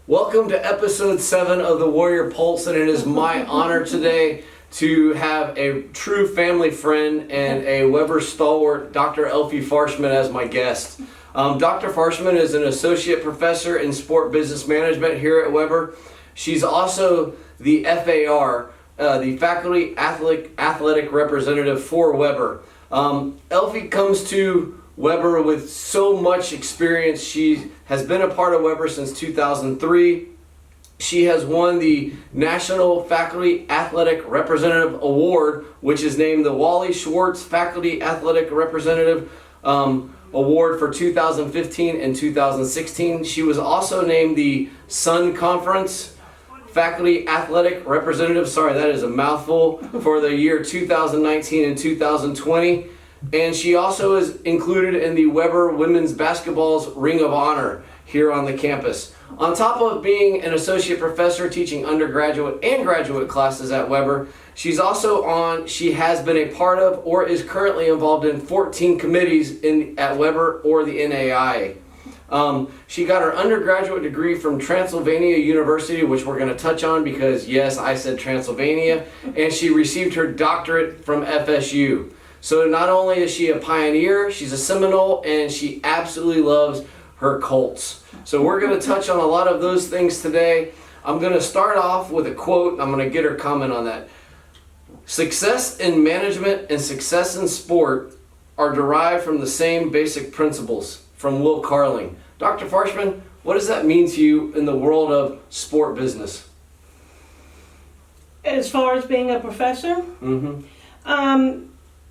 Welcome to episode 7 of the Warrior Pulse, and it is my honor today to have a true family friend and a Weber stalwart, Dr. Elfle Farchmin, as my guest. Dr. Farchmin is an associate professor in sport business management here at Weber. She's also the FAR, the faculty athletic representative for Weber. Elfle comes to Weber with so much experience. She has been a part of Weber since 2003. She has won the National Faculty Athletic Representative Award, which is named the Wally Schwartz Faculty Athletic Representative Award for 2015 and 2016. She was also named the Sun Conference Faculty Athletic Representative, sorry, that is a mouthful, for the year 2019 and 2020. And she also is included in the Weber Women's Basketball's Ring of Honor here on the campus. On top of being an associate professor teaching undergraduate and graduate classes at Weber, she has been a part of or is currently involved in 14 committees at Weber or the NAIA. She got her undergraduate degree from Transylvania University, which we're going to touch on because, yes, I said Transylvania, and she received her doctorate from FSU. So not only is she a pioneer, she's a Seminole, and she absolutely loves her Colts. So we're going to touch on a lot of those things today. I'm going to start off with a quote. I'm going to get her comment on that. Success in management and success in sport are derived from the same basic principles, from Will Carling. Dr. Farchmin, what does that mean to you in the world of sport business? As far as being a professor?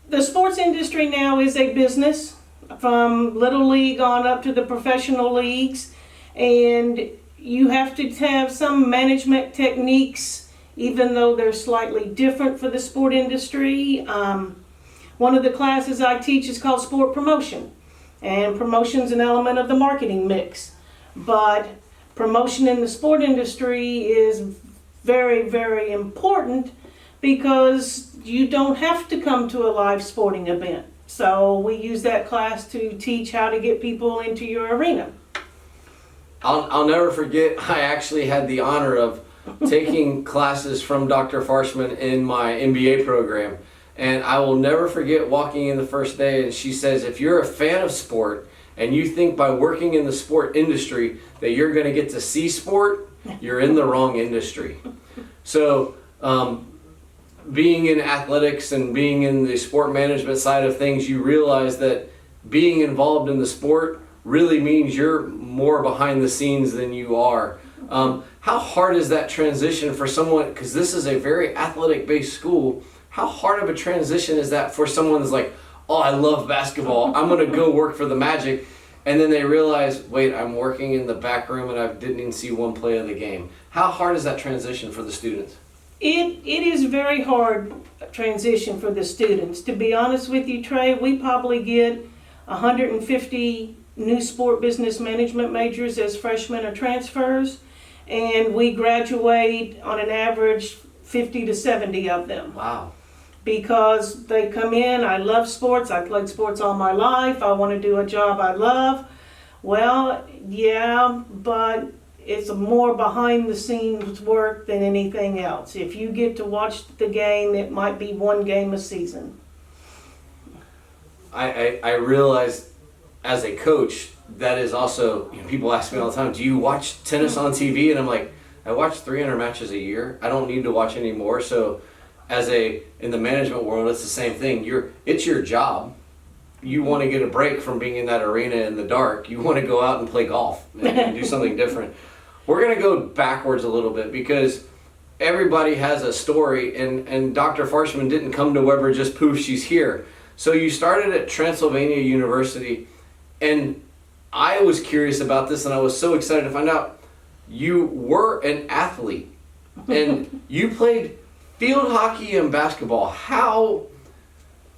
The sports industry now is a business, from little league on up to the professional leagues, and you have to have some management techniques, even though they're slightly different for the sport industry. One of the classes I teach is called sport promotion, and promotion's an element of the marketing mix. But promotion in the sport industry is very, very important because you don't have to come to a live sporting event. So we use that class to teach how to get people into your arena. I'll never forget, I actually had the honor of taking classes from Dr. Farchmin in my MBA program. And I will never forget walking in the first day, and she says, if you're a fan of sport and you think by working in the sport industry that you're going to get to see sport, you're in the wrong industry. So being in athletics and being in the sport management side of things, you realize that being involved in the sport really means you're more behind the scenes than you are. How hard is that transition for someone, because this is a very athletic-based school, how hard of a transition is that for someone that's like, oh, I love basketball, I'm going to go work for the Magic, and then they realize, wait, I'm working in the back room and I didn't even see one play of the game. How hard is that transition for the students? It is a very hard transition for the students. To be honest with you, Trey, we probably get 150 new sport business management majors as freshmen or transfers, and we graduate on an average 50 to 70 of them. Wow. Because they come in, I love sports, I played sports all my life, I want to do a job I love. Well, yeah, but it's more behind the scenes work than anything else. If you get to watch the game, it might be one game a season. I realize as a coach, that is also, people ask me all the time, do you watch tennis on TV? And I'm like, I watch 300 matches a year. I don't need to watch any more. So in the management world, it's the same thing. It's your job. You want to get a break from being in that arena in the dark. You want to go out and play golf and do something different. We're going to go backwards a little bit because everybody has a story, and Dr. Farchmin didn't come to Weber just poof, she's here. So you started at Transylvania University, and I was curious about this, and I was so excited to find out you were an athlete, and you played field hockey and basketball.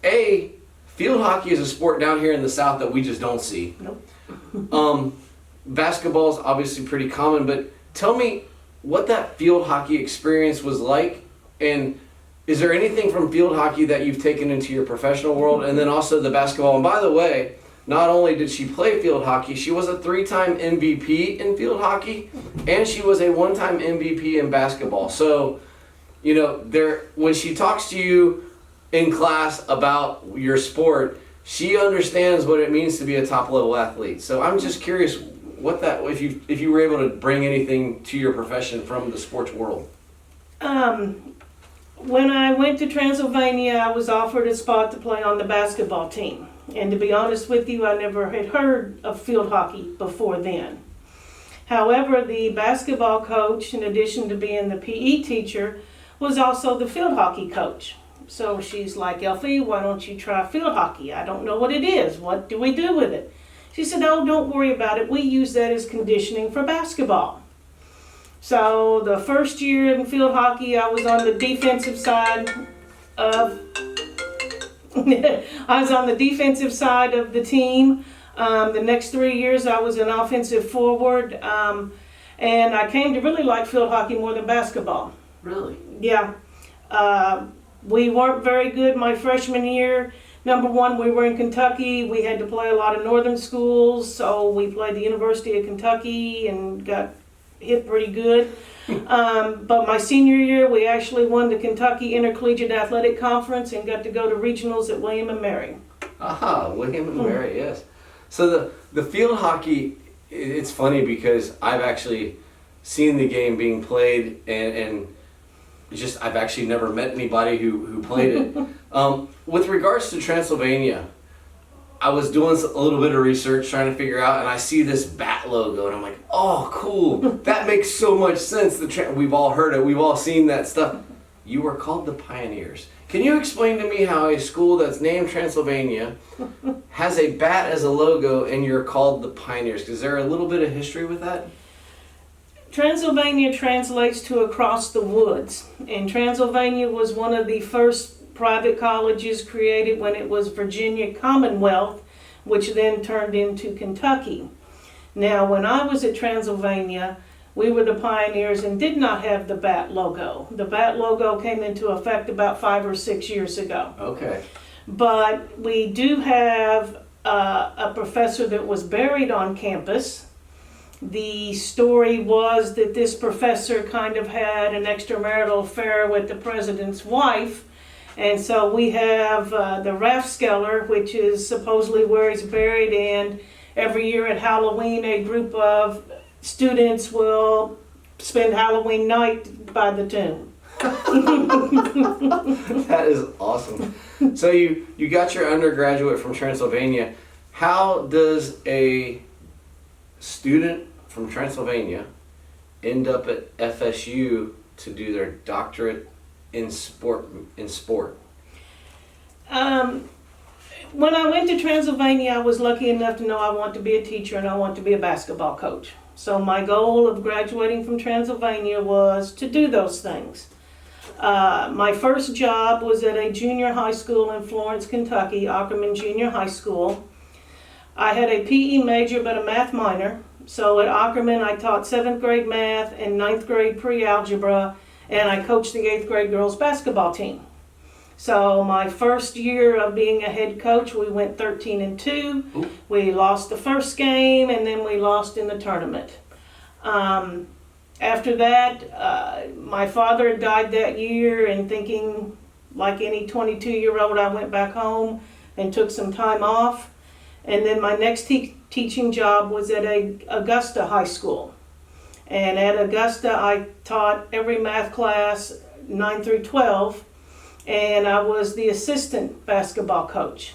Field hockey is a sport down here in the South that we just don't see. Nope. Basketball is obviously pretty common, but tell me what that field hockey experience was like, and is there anything from field hockey that you've taken into your professional world, and then also the basketball? And by the way, not only did she play field hockey, she was a 3-time MVP in field hockey, and she was a 1-time MVP in basketball. So, you know, when she talks to you in class about your sport, she understands what it means to be a top-level athlete. So I'm just curious if you were able to bring anything to your profession from the sports world. When I went to Transylvania, I was offered a spot to play on the basketball team. And to be honest with you, I never had heard of field hockey before then. However, the basketball coach, in addition to being the PE teacher, was also the field hockey coach. So she's like, Elfie, why don't you try field hockey? I don't know what it is. What do we do with it? She said, oh, don't worry about it. We use that as conditioning for basketball. So the first year in field hockey, I was on the defensive side of the team. The next 3 years, I was an offensive forward, and I came to really like field hockey more than basketball. Really? Yeah. We weren't very good my freshman year. Number one, we were in Kentucky. We had to play a lot of northern schools, so we played the University of Kentucky and got hit pretty good. But my senior year, we actually won the Kentucky Intercollegiate Athletic Conference and got to go to regionals at William and Mary. Aha, William and Mary, yes. So the field hockey, it's funny because I've actually seen the game being played and just I've actually never met anybody who played it. With regards to Transylvania, I was doing a little bit of research trying to figure out, and I see this bat logo, and I'm like, oh, cool. That makes so much sense. We've all heard it. We've all seen that stuff. You were called the Pioneers. Can you explain to me how a school that's named Transylvania has a bat as a logo, and you're called the Pioneers? Is there a little bit of history with that? Transylvania translates to across the woods, and Transylvania was one of the first private colleges created when it was Virginia Commonwealth, which then turned into Kentucky. Now, when I was at Transylvania, we were the Pioneers and did not have the bat logo. The bat logo came into effect about 5 or 6 years ago. Okay. But we do have a professor that was buried on campus. The story was that this professor kind of had an extramarital affair with the president's wife. And so we have the Rathskeller, which is supposedly where he's buried, and every year at Halloween, a group of students will spend Halloween night by the tomb. That is awesome. So you got your undergraduate from Transylvania. How does a student from Transylvania end up at FSU to do their doctorate in sport? When I went to Transylvania, I was lucky enough to know I want to be a teacher and I want to be a basketball coach. So my goal of graduating from Transylvania was to do those things. My first job was at a junior high school in Florence, Kentucky, Ackerman Junior High School. I had a PE major but a math minor. So at Ackerman, I taught 7th grade math and 9th grade pre-algebra, and I coached the 8th grade girls basketball team. So my first year of being a head coach, we went 13-2. Ooh. We lost the first game, and then we lost in the tournament. After that, my father died that year, and thinking like any 22-year-old, I went back home and took some time off. And then my next teaching job was at Augusta High School. And at Augusta, I taught every math class, 9 through 12, and I was the assistant basketball coach.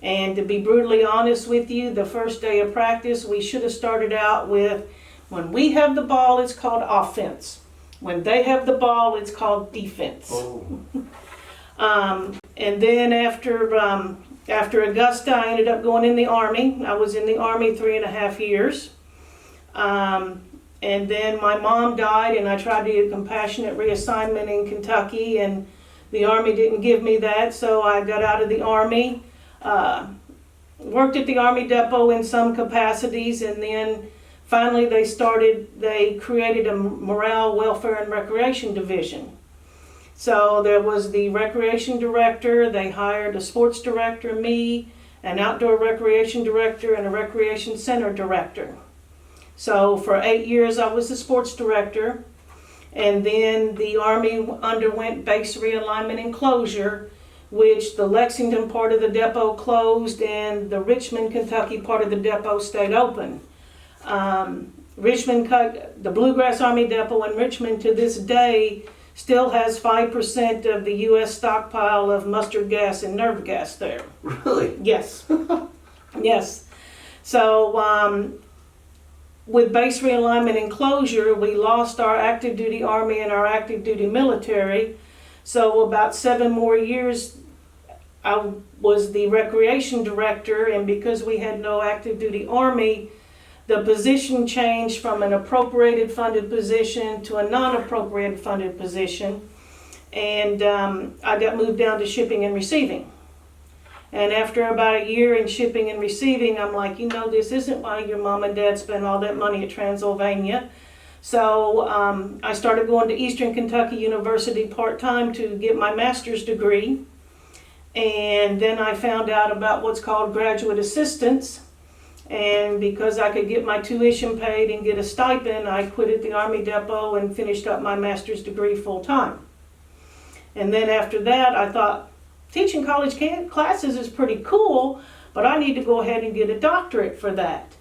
And to be brutally honest with you, the first day of practice, we should have started out with, when we have the ball, it's called offense. When they have the ball, it's called defense. Oh. And then after Augusta, I ended up going in the Army. I was in the Army 3.5 years. And then my mom died, and I tried to get compassionate reassignment in Kentucky, and the Army didn't give me that, so I got out of the Army. Worked at the Army Depot in some capacities, and then finally they created a morale, welfare, and recreation division. So there was the recreation director, they hired a sports director, me, an outdoor recreation director, and a recreation center director. So for 8 years I was the sports director, and then the Army underwent base realignment and closure, which the Lexington part of the depot closed and the Richmond, Kentucky part of the depot stayed open. The Bluegrass Army Depot in Richmond to this day still has 5% of the U.S. stockpile of mustard gas and nerve gas there. Really? Yes. Yes. So with base realignment and closure, we lost our active duty Army and our active duty military. So about 7 more years I was the recreation director, and because we had no active duty Army, the position changed from an appropriated funded position to a non-appropriated funded position, and I got moved down to shipping and receiving. And after about a year in shipping and receiving, I'm like, this isn't why your mom and dad spent all that money at Transylvania. So I started going to Eastern Kentucky University part-time to get my master's degree, and then I found out about what's called graduate assistance. And because I could get my tuition paid and get a stipend, I quit at the Army Depot and finished up my master's degree full time. And then after that, I thought, teaching college classes is pretty cool, but I need to go ahead and get a doctorate for that.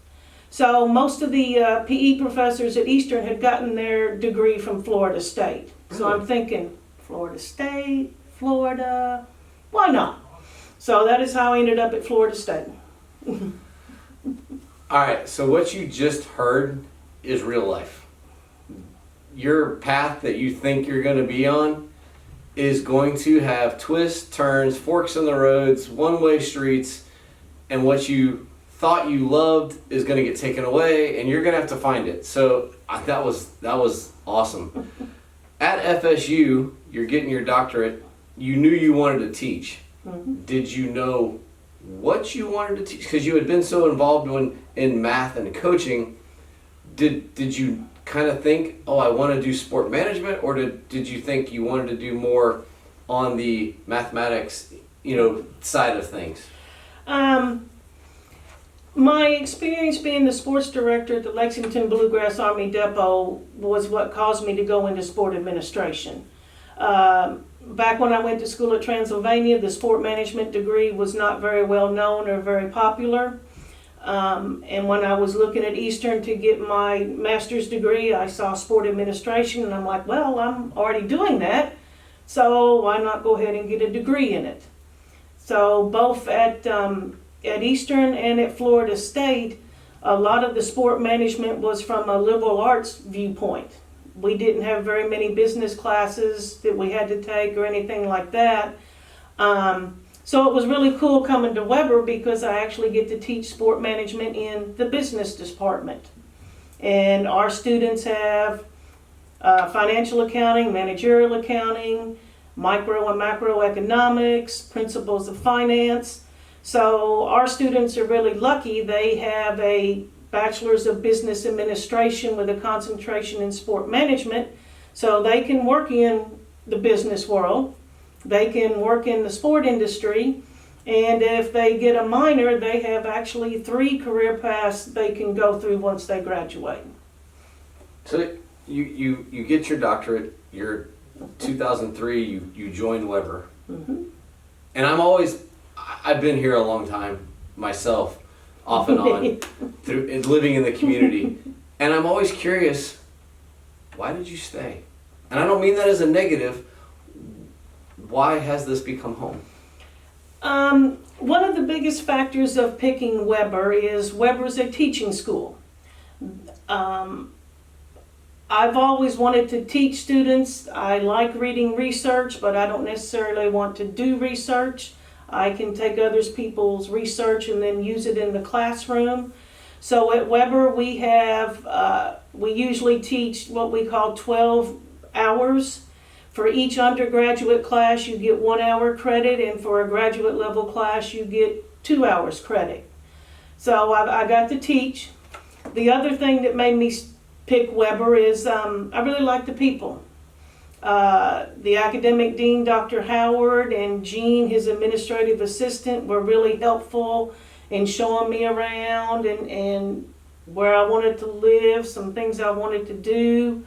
So most of the PE professors at Eastern had gotten their degree from Florida State. So I'm thinking, Florida State, Florida, why not? So that is how I ended up at Florida State. All right, so what you just heard is real life. Your path that you think you're going to be on is going to have twists, turns, forks in the roads, one-way streets, and what you thought you loved is going to get taken away, and you're going to have to find it. So that was awesome. At FSU, you're getting your doctorate. You knew you wanted to teach. Mm-hmm. Did you know what you wanted to teach? Because you had been so involved in math and coaching. Did you kind of think, oh, I want to do sport management, or did you think you wanted to do more on the mathematics, side of things? My experience being the sports director at the Lexington Bluegrass Army Depot was what caused me to go into sport administration. Back when I went to school at Transylvania, the sport management degree was not very well known or very popular. And when I was looking at Eastern to get my master's degree, I saw sport administration, and I'm like, well, I'm already doing that, so why not go ahead and get a degree in it? So both at Eastern and at Florida State, a lot of the sport management was from a liberal arts viewpoint. We didn't have very many business classes that we had to take or anything like that. So it was really cool coming to Weber because I actually get to teach sport management in the business department. And our students have financial accounting, managerial accounting, micro and macroeconomics, principles of finance. So our students are really lucky. They have a Bachelor's of Business Administration with a concentration in sport management. So they can work in the business world. They can work in the sport industry. And if they get a minor, they have actually 3 career paths they can go through once they graduate. So you get your doctorate, you're 2003, you joined Weber. Mm-hmm. And I've been here a long time myself, off and on, through living in the community. And I'm always curious, why did you stay? And I don't mean that as a negative. Why has this become home? One of the biggest factors of picking Weber is Weber's a teaching school. I've always wanted to teach students. I like reading research, but I don't necessarily want to do research. I can take other people's research and then use it in the classroom. So at Weber we usually teach what we call 12 hours. For each undergraduate class you get 1 hour credit, and for a graduate level class you get 2 hours credit. So I got to teach. The other thing that made me pick Weber is I really like the people. The academic dean, Dr. Howard, and Jean, his administrative assistant, were really helpful in showing me around and where I wanted to live, some things I wanted to do.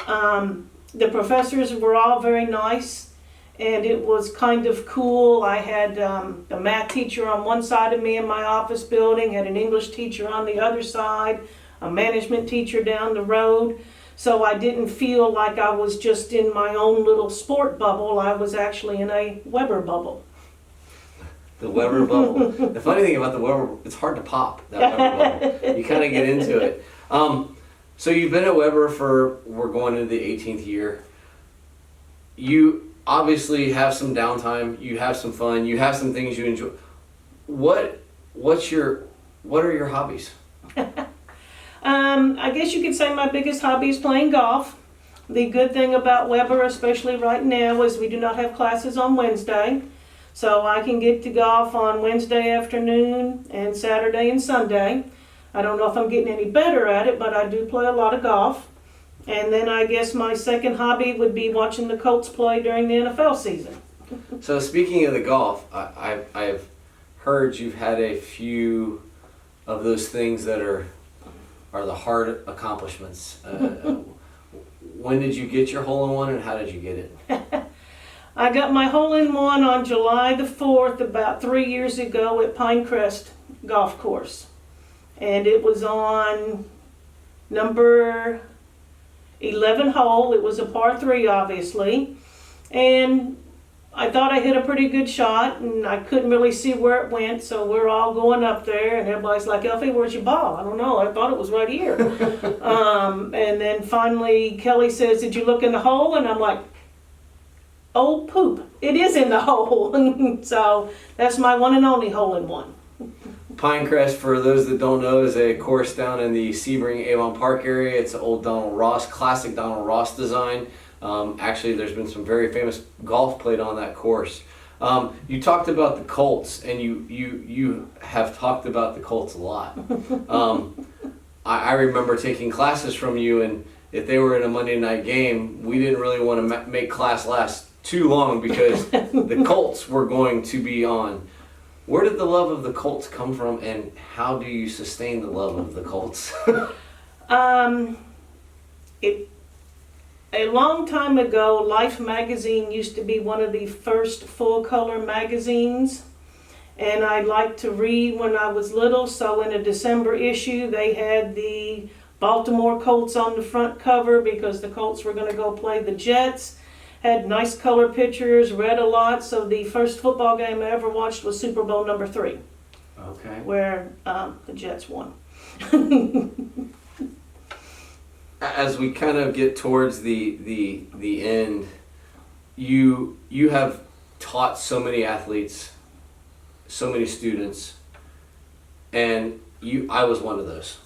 The professors were all very nice, and it was kind of cool. I had the math teacher on one side of me in my office building, had an English teacher on the other side, a management teacher down the road. So I didn't feel like I was just in my own little sport bubble. I was actually in a Weber bubble. The Weber bubble. The funny thing about the Weber, it's hard to pop that Weber bubble. You kind of get into it. So you've been at Weber we're going into the 18th year. You obviously have some downtime. You have some fun. You have some things you enjoy. What are your hobbies? I guess you could say my biggest hobby is playing golf. The good thing about Weber, especially right now, is we do not have classes on Wednesday. So I can get to golf on Wednesday afternoon and Saturday and Sunday. I don't know if I'm getting any better at it, but I do play a lot of golf. And then I guess my second hobby would be watching the Colts play during the NFL season. So speaking of the golf, I've heard you've had a few of those things that are the hard accomplishments. When did you get your hole-in-one and how did you get it? I got my hole-in-one on July the 4th about 3 years ago at Pinecrest Golf Course. And it was on number 11 hole. It was a par 3, obviously. And I thought I hit a pretty good shot, and I couldn't really see where it went, so we're all going up there, and everybody's like, Elfie, where's your ball? I don't know, I thought it was right here. And then finally Kelly says, did you look in the hole? And I'm like, oh poop, it is in the hole. So that's my one and only hole-in-one. Pinecrest, for those that don't know, is a course down in the Sebring Avon Park area. It's an old Donald Ross, classic Donald Ross design. Actually, there's been some very famous golf played on that course. You talked about the Colts, and you have talked about the Colts a lot. I remember taking classes from you, and if they were in a Monday night game, we didn't really want to make class last too long because the Colts were going to be on. Where did the love of the Colts come from, and how do you sustain the love of the Colts? A long time ago, Life magazine used to be one of the first full-color magazines, and I liked to read when I was little, so in a December issue, they had the Baltimore Colts on the front cover because the Colts were going to go play the Jets. Had nice color pictures, read a lot, so the first football game I ever watched was Super Bowl number 3. Okay. Where the Jets won. As we kind of get towards the end, you have taught so many athletes, so many students, and I was one of those.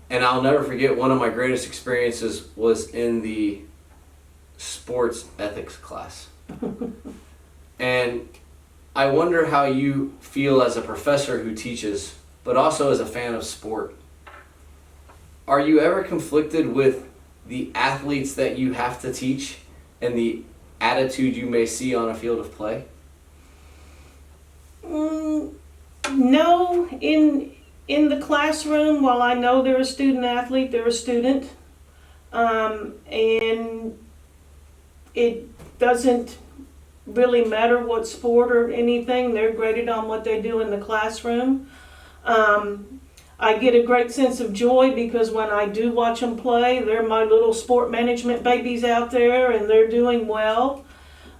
And I'll never forget, one of my greatest experiences was in the sports ethics class. And I wonder how you feel as a professor who teaches, but also as a fan of sport. Are you ever conflicted with the athletes that you have to teach and the attitude you may see on a field of play? No. In the classroom, while I know they're a student athlete, they're a student. And it doesn't really matter what sport or anything. They're graded on what they do in the classroom. I get a great sense of joy because when I do watch them play, they're my little sport management babies out there and they're doing well.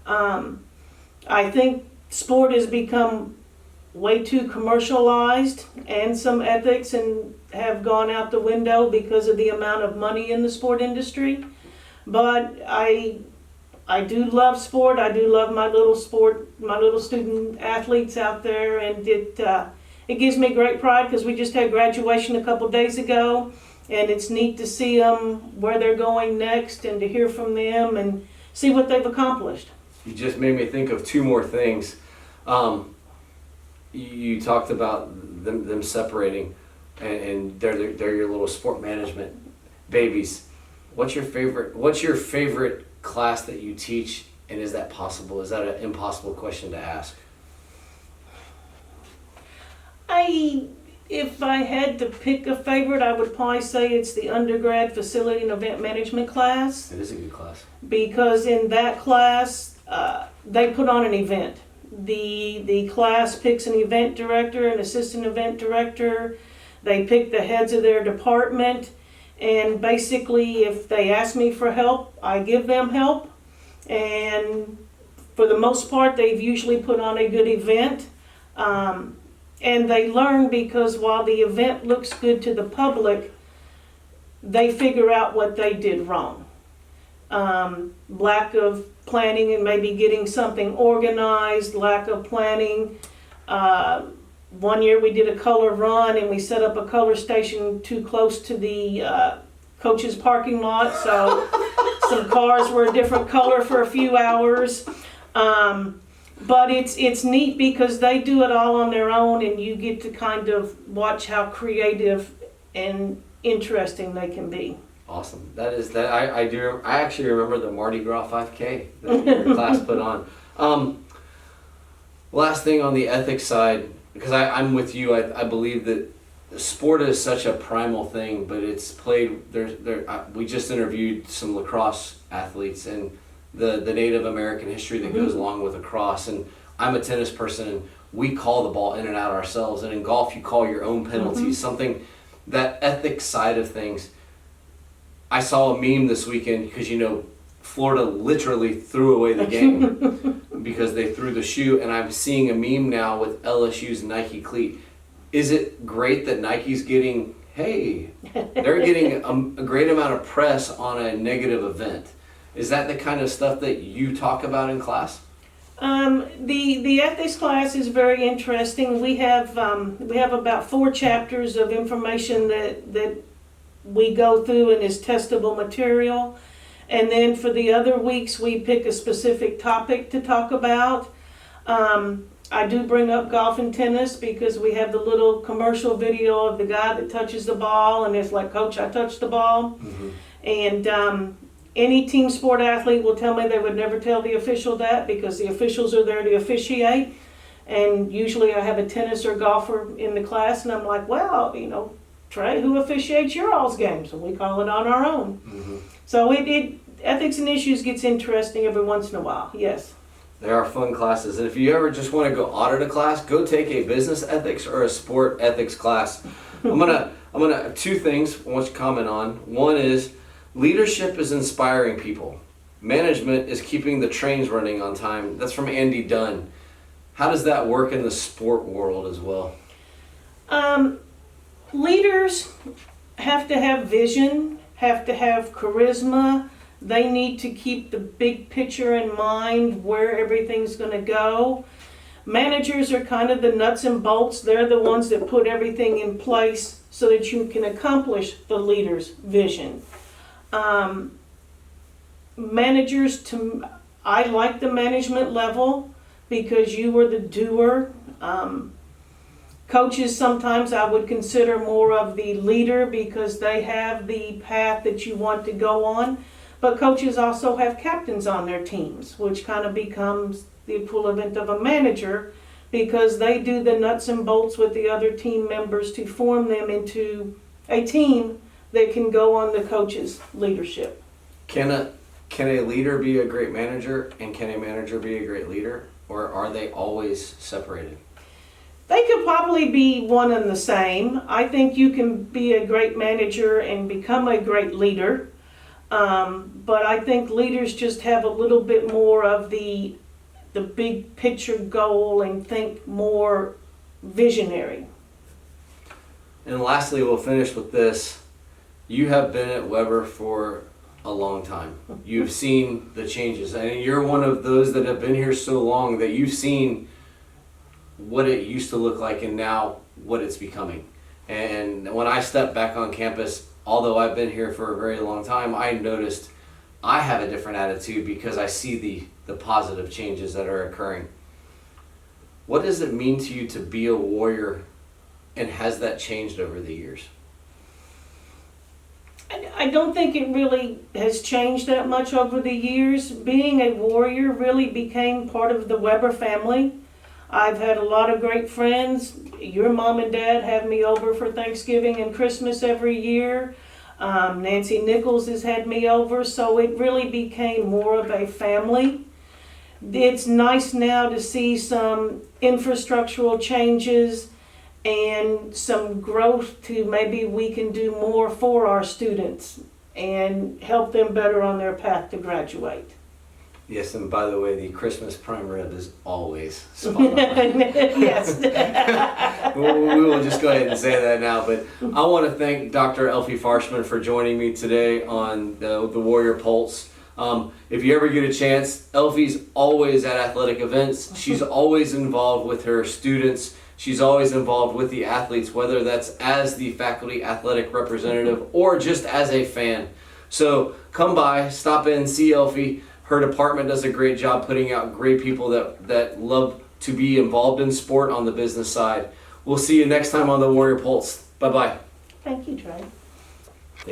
I think sport has become way too commercialized and some ethics and have gone out the window because of the amount of money in the sport industry. But I do love sport. I do love my little student athletes out there, and it gives me great pride because we just had graduation a couple days ago, and it's neat to see them where they're going next and to hear from them and see what they've accomplished. You just made me think of two more things. You talked about them separating, and they're your little sport management babies. What's your favorite class that you teach, and is that possible? Is that an impossible question to ask? If I had to pick a favorite, I would probably say it's the undergrad facility and event management class, It is a good class. because in that class, they put on an event. The class picks an event director, an assistant event director. They pick the heads of their department, and basically, if they ask me for help, I give them help. And for the most part, they've usually put on a good event. And they learn, because while the event looks good to the public, they figure out what they did wrong. Lack of planning and maybe getting something organized, lack of planning. One year we did a color run and we set up a color station too close to the coach's parking lot, so some cars were a different color for a few hours. But it's neat because they do it all on their own, and you get to kind of watch how creative and interesting they can be. Awesome. That is that. I actually remember the Mardi Gras 5K that your class put on. Last thing on the ethics side, because I'm with you. I believe that sport is such a primal thing, but it's played. We just interviewed some lacrosse athletes and the Native American history that goes along with lacrosse. And I'm a tennis person, and we call the ball in and out ourselves. And in golf, you call your own penalties. Something, that ethics side of things. I saw a meme this weekend because, Florida literally threw away the game because they threw the shoe, and I'm seeing a meme now with LSU's Nike cleat. Is it great that Nike's getting, they're getting a great amount of press on a negative event? Is that the kind of stuff that you talk about in class? The ethics class is very interesting. We have about 4 chapters of information that we go through and is testable material. And then for the other weeks, we pick a specific topic to talk about. I do bring up golf and tennis because we have the little commercial video of the guy that touches the ball, and it's like, "Coach, I touched the ball." And any team sport athlete will tell me they would never tell the official that, because the officials are there to officiate. And usually I have a tennis or golfer in the class, and I'm like, "Well, Trey, who officiates your all's games?" And we call it on our own. So ethics and issues gets interesting every once in a while. Yes. They are fun classes, and if you ever just want to go audit a class, go take a business ethics or a sport ethics class. I'm gonna 2 things I want you to comment on. One is leadership is inspiring people. Management is keeping the trains running on time. That's from Andy Dunn. How does that work in the sport world as well? Leaders have to have vision, have to have charisma. They need to keep the big picture in mind, where everything's going to go. Managers are kind of the nuts and bolts. They're the ones that put everything in place so that you can accomplish the leader's vision. Managers, I like the management level because you are the doer. Coaches, sometimes I would consider more of the leader because they have the path that you want to go on. But coaches also have captains on their teams, which kind of becomes the equivalent of a manager, because they do the nuts and bolts with the other team members to form them into a team that can go on the coach's leadership. Can a leader be a great manager, and can a manager be a great leader, or are they always separated? They could probably be one and the same. I think you can be a great manager and become a great leader. But I think leaders just have a little bit more of the big picture goal and think more visionary. And lastly, we'll finish with this. You have been at Weber for a long time. You've seen the changes, and you're one of those that have been here so long that you've seen what it used to look like and now what it's becoming. And when I stepped back on campus, although I've been here for a very long time, I noticed I have a different attitude because I see the positive changes that are occurring. What does it mean to you to be a Warrior, and has that changed over the years? I don't think it really has changed that much over the years. Being a Warrior really became part of the Weber family. I've had a lot of great friends. Your mom and dad have me over for Thanksgiving and Christmas every year. Nancy Nichols has had me over, so it really became more of a family. It's nice now to see some infrastructural changes and some growth to maybe we can do more for our students and help them better on their path to graduate. Yes, and by the way, the Christmas prime rib is always spot on. Yes. We will just go ahead and say that now, but I want to thank Dr. Elfle Farchmin for joining me today on the Warrior Pulse. If you ever get a chance, Elfie's always at athletic events. She's always involved with her students. She's always involved with the athletes, whether that's as the faculty athletic representative or just as a fan. So come by, stop in, see Elfie. Her department does a great job putting out great people that love to be involved in sport on the business side. We'll see you next time on the Warrior Pulse. Bye-bye. Thank you, Trey.